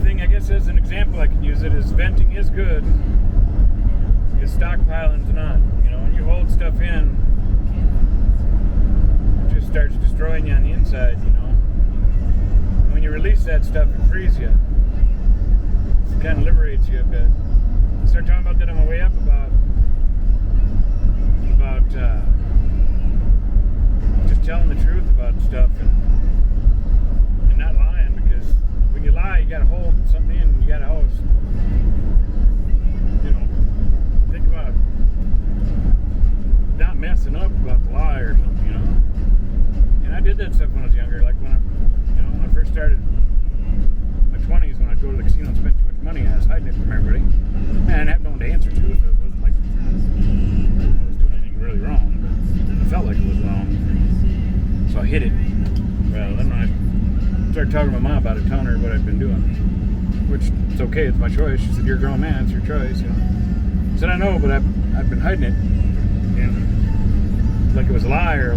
thing, I guess, as an example I can use it is venting is good, is stockpiling's not. You know, when you hold stuff in, it just starts destroying you on the inside, you know. When you release that stuff, it frees you. It kind of liberates you a bit. I started talking about that on my way up about just telling the truth about stuff and not lying, because when you lie, you gotta hold something in, and you gotta always, you know, think about not messing up about the lie or something, you know. And I did that stuff when I was younger, like when I first started my 20s, when I'd go to the casino and spend too much money, I was hiding it from everybody. Man, I didn't have no one to answer to, so it wasn't like I was doing anything really wrong, but I felt like it was wrong. So I hid it. Well, then when I started talking to my mom about it, telling her what I'd been doing, which it's okay, it's my choice. She said, "You're a grown man, it's your choice." You know. I said, "I know, but I've been hiding it, and like it was a lie or a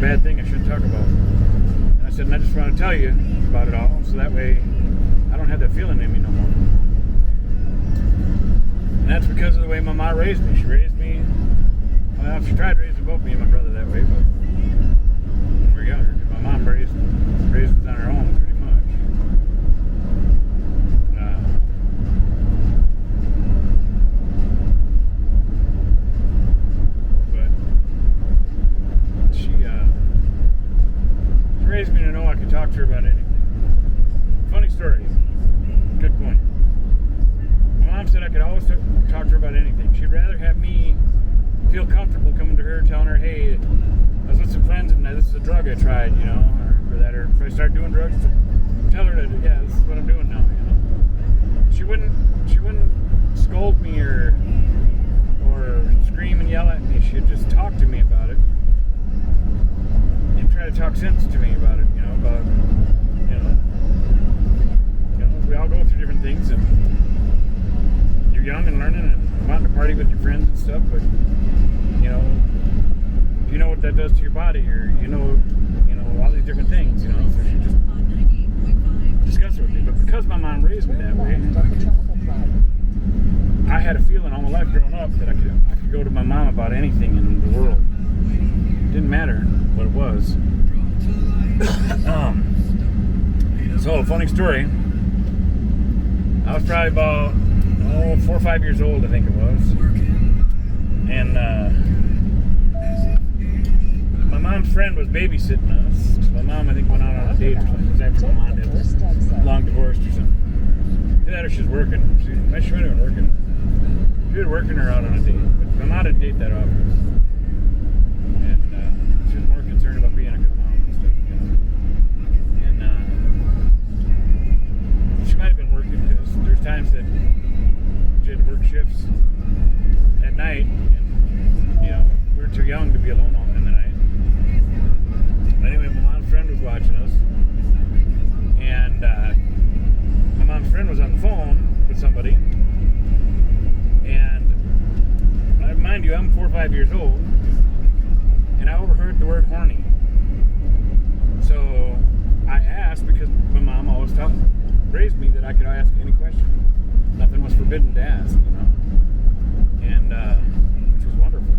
bad thing I shouldn't talk about." And I said, "And I just want to tell you about it all, so that way I don't have that feeling in me no more." And that's because of the way my mom raised me. She raised me, well, she tried raising both me and my brother that way, but when we were younger, my mom raised us on her own pretty much. But she raised me to know I could talk to her about anything. Funny story. Good point. My mom said I could always talk to her about anything. She'd rather have me feel comfortable coming to her, telling her, "Hey, I was with some friends and this is a drug I tried, you know, or if I start doing drugs, tell her that, yeah, this is what I'm doing now, you know." She wouldn't scold me or scream and yell at me. She'd just talk to me about it and try to talk sense to me about it, you know, about, we all go through different things, and you're young and learning and wanting to party with your friends and stuff, but, you know, you know what that does to your body, or you know all these different things, you know. So she just discussed it with me. But because my mom raised me that way, I had a feeling all my life growing up that I could go to my mom about anything in the world. It didn't matter what it was. So, funny story. I was probably about 4 or 5 years old, I think it was, and my mom's friend was babysitting us. My mom, I think, went out on a date or something. It was after my mom had long divorced or something. Either that or she's working. She might have been working. She was working or out on a date. But my mom didn't date that often. And she was more concerned about being a good mom and stuff, you know. And she might have been working, because there's times that she had to work shifts at night, and, you know, we were too young to be alone all in the night. Anyway, my mom's friend was watching us, and my mom's friend was on the phone with somebody, and mind you, I'm 4 or 5 years old, and I overheard the word horny. So I asked, because my mom always raised me that I could ask any question. Nothing was forbidden to ask, you know, and which was wonderful.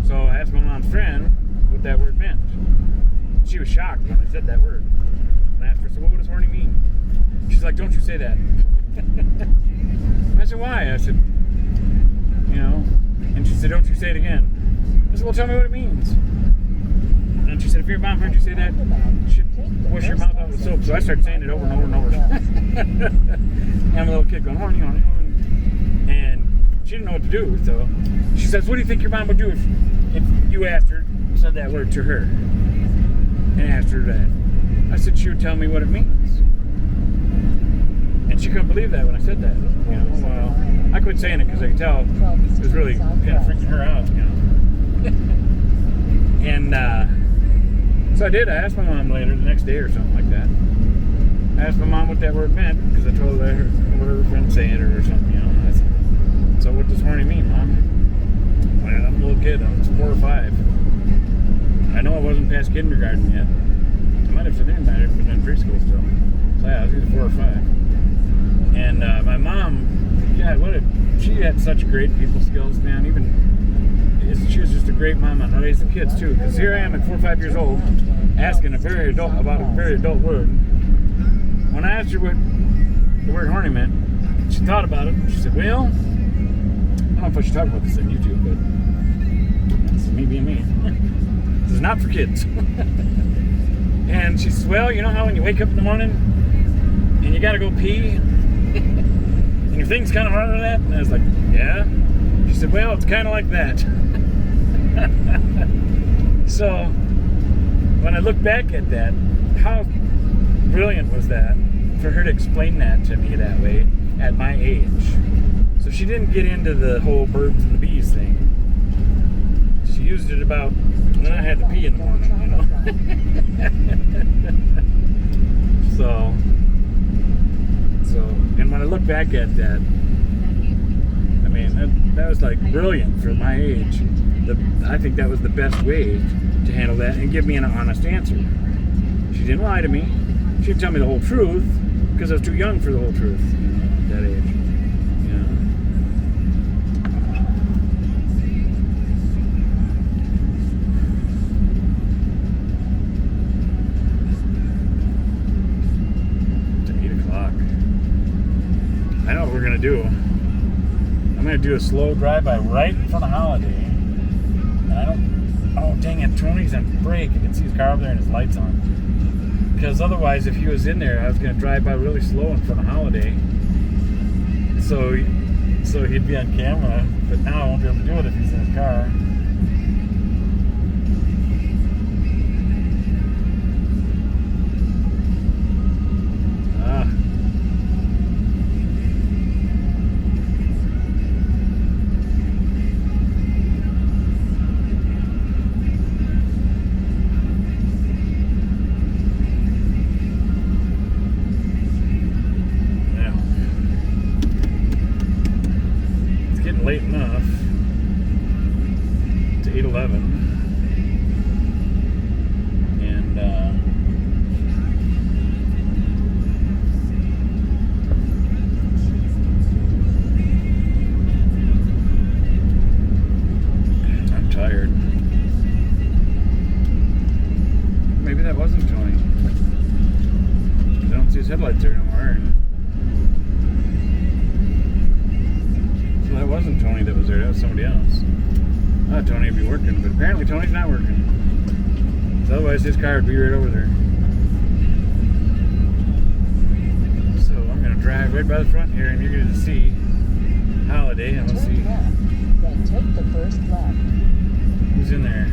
So I asked my mom's friend what that word meant. She was shocked when I said that word. And I asked her, "So what does horny mean?" She's like, "Don't you say that." I said, "Why?" I said, you know, and she said, "Don't you say it again." I said, "Well, tell me what it means." And she said, "If your mom heard you say that, you should wash your mouth out with soap." So I started saying it over and over and over. And I'm a little kid going, "Horny, horny, horny." And she didn't know what to do, so she says, "What do you think your mom would do if you said that word to her?" And asked her that. I said she would tell me what it means. And she couldn't believe that when I said that. You know, well, I quit saying it because I could tell it was really kind of freaking her out, you know. And so I did. I asked my mom later, the next day or something like that. I asked my mom what that word meant, because I told her her friend say it or something, you know. I said, "So what does horny mean, Mom?" Well, I'm a little kid. I was 4 or 5. I know I wasn't past kindergarten yet. I might have said that, but in preschool still. So yeah, I was either 4 or 5. And my mom, God, she had such great people skills, man. She was just a great mom on raising kids too. Because here I am at 4 or 5 years old, asking about a very adult word. When I asked her what the word horny meant, she thought about it. She said, "Well, I don't know if I should talk about this on YouTube, but this is me being me. This is not for kids." And she says, "Well, you know how when you wake up in the morning and you gotta go pee, and your thing's kind of hard on that?" And I was like, "Yeah." She said, "Well, it's kind of like that." So when I look back at that, how brilliant was that for her to explain that to me that way at my age? So she didn't get into the whole birds and the bees thing. She used it about when I had to pee in the morning, you know. So, and when I look back at that, I mean, that was like brilliant for my age. I think that was the best way to handle that and give me an honest answer. She didn't lie to me. She didn't tell me the whole truth because I was too young for the whole truth, you know, at that age. You know. It's 8 o'clock. I know what we're gonna do. I'm gonna do a slow drive-by right in front of Holiday. Oh, dang it, Tony's on break. I can see his car over there and his lights on. Because otherwise, if he was in there, I was going to drive by really slow in front of Holiday. So he'd be on camera. But now I won't be able to do it if he's in his car. Late enough to 8:11, and I'm tired. Maybe that wasn't Tony. I don't see his headlights there anymore. That wasn't Tony that was there, that was somebody else. I thought Tony would be working, but apparently Tony's not working. So otherwise his car would be right over there. So I'm going to drive right by the front here and you're going to see Holiday and we'll see. Then take the first left. Who's in there?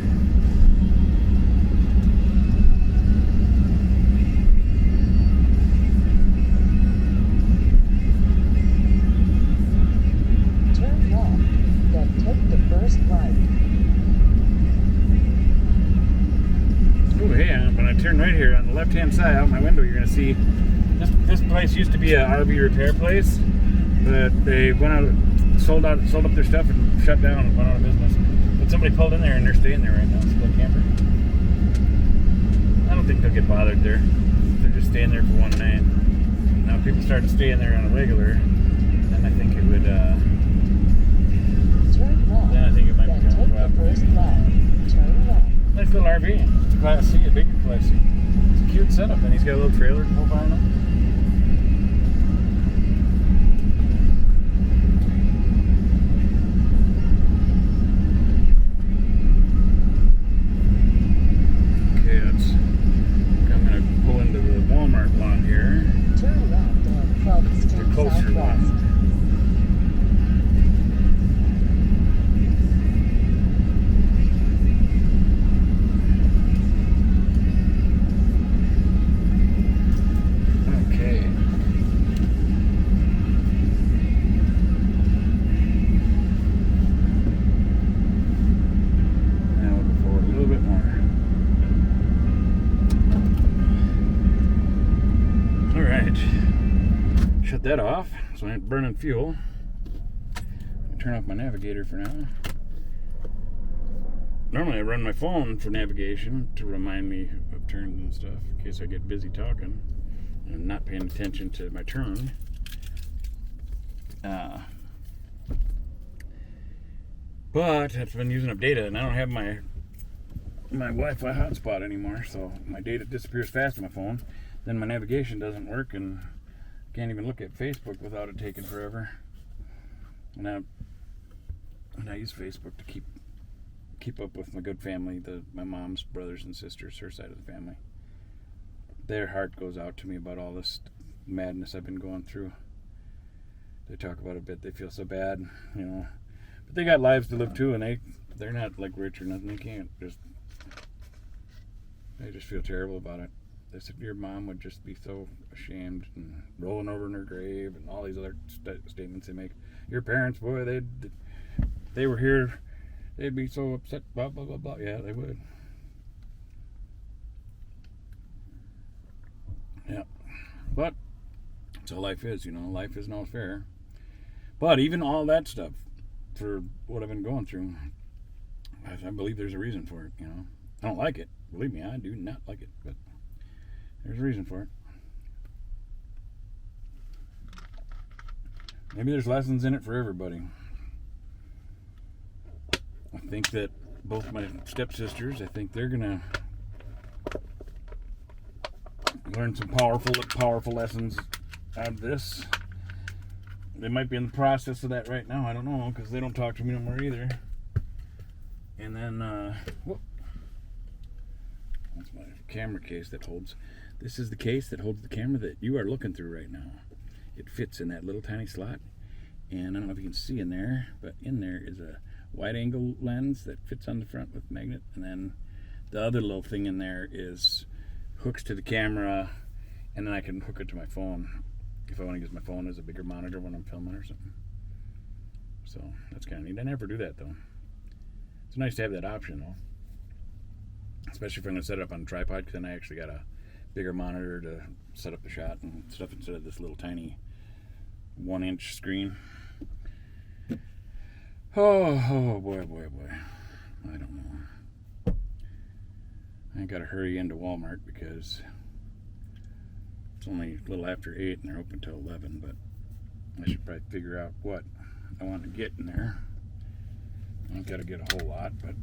When I turn right here on the left-hand side out my window, you're going to see this place used to be a RV repair place, but they went out, sold up their stuff and shut down and went out of business. But somebody pulled in there and they're staying there right now. It's a little camper. I don't think they'll get bothered there. They're just staying there for one night. Now if people start to stay in there on a regular, then I think it would. Turn left. Then I think it might then become take the first left. Turn left. Nice little RV. It's a Class C, a bigger Class C. It's a cute setup, and he's got a little trailer to pull behind him. Okay, I'm going to pull into the Walmart lot here. Turn left on 12th Street The closer Southwest. one. Shut that off so I ain't burning fuel. Turn off my navigator for now. Normally I run my phone for navigation to remind me of turns and stuff in case I get busy talking and not paying attention to my turn. But it's been using up data, and I don't have my Wi-Fi hotspot anymore, so my data disappears fast on my phone. Then my navigation doesn't work, and I can't even look at Facebook without it taking forever. And I use Facebook to keep up with my good family, my mom's brothers and sisters, her side of the family. Their heart goes out to me about all this madness I've been going through. They talk about it a bit. They feel so bad, but they got lives to live too, and they're not like rich or nothing. They just feel terrible about it. They said your mom would just be so ashamed and rolling over in her grave, and all these other statements they make. Your parents, boy, they were here, they'd be so upset, blah, blah, blah, blah. Yeah, they would. Yeah. But that's how life is, Life isn't always fair. But even all that stuff, for what I've been going through, I believe there's a reason for it, I don't like it. Believe me, I do not like it. But there's a reason for it. Maybe there's lessons in it for everybody. I think that both my stepsisters, I think they're going to learn some powerful lessons out of this. They might be in the process of that right now. I don't know, because they don't talk to me no more either. And then, that's my camera case that holds. This is the case that holds the camera that you are looking through right now. It fits in that little tiny slot. And I don't know if you can see in there, but in there is a wide angle lens that fits on the front with magnet. And then the other little thing in there is hooks to the camera, and then I can hook it to my phone if I want to use my phone as a bigger monitor when I'm filming or something. So that's kind of neat. I never do that though. It's nice to have that option though, especially if I'm going to set it up on a tripod, because then I actually got a bigger monitor to set up the shot and stuff instead of this little tiny 1-inch screen. Oh boy. I don't know. I got to hurry into Walmart because it's only a little after 8 and they're open till 11, but I should probably figure out what I want to get in there. I've got to get a whole lot, but